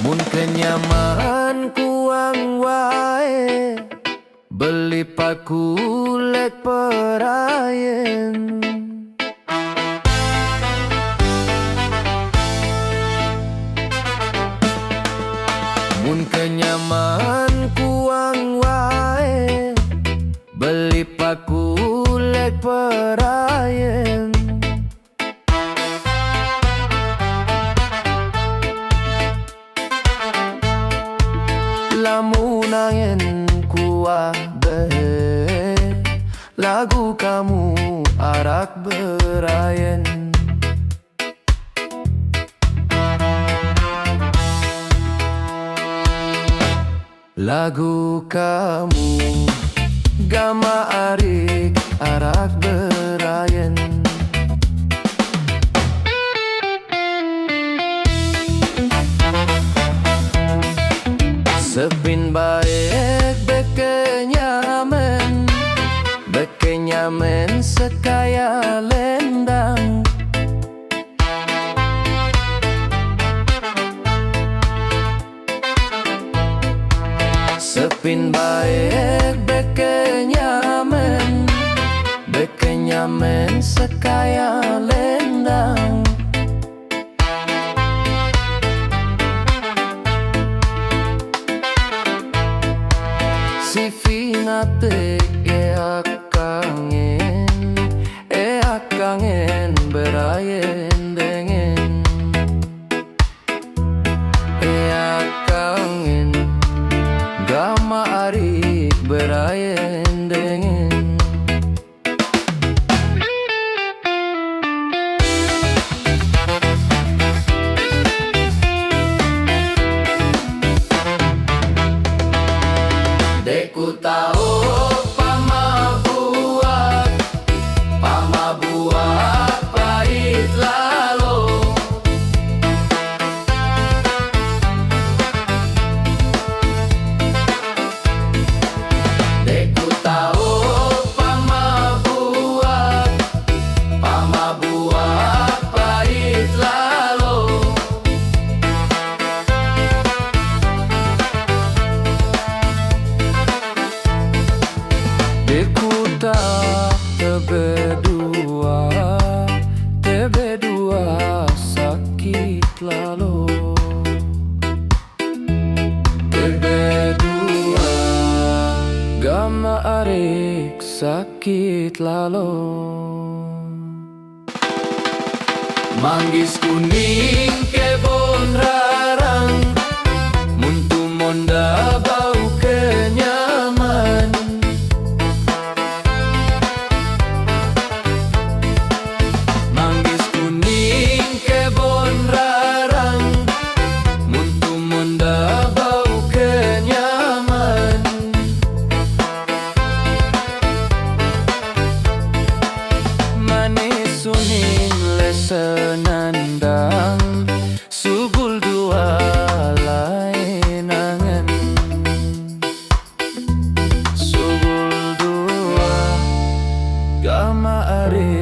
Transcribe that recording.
Mun kenyaman kuang wae, beli pakulek perayen. Mun kenyaman kuang wae, beli pakulek perayen. Lamun angin kuah behe, lagu kamu arak berayen. Lagu kamu gama arik arak berayen. Sepin baik bekenyamen sekaya lendang. Sepin baik bekenyamen sekaya lendang. Si finate akangen berayen dengen. Akangen gama arik berayen dengen. Deku tahu pamabuat pahit lalu. Deku tahu pamabuat pahit lalu. Deku tak tebe dua sakit lalu. Tebe dua gama arik sakit lalu. Manggis kuning kebon rarang, muntu monda bau kenyaman. Manggis kuning kebon rarang, muntu monda bau kenyaman. Manis suning lesenandang, sugul dua lainangan. Sugul dua gama arik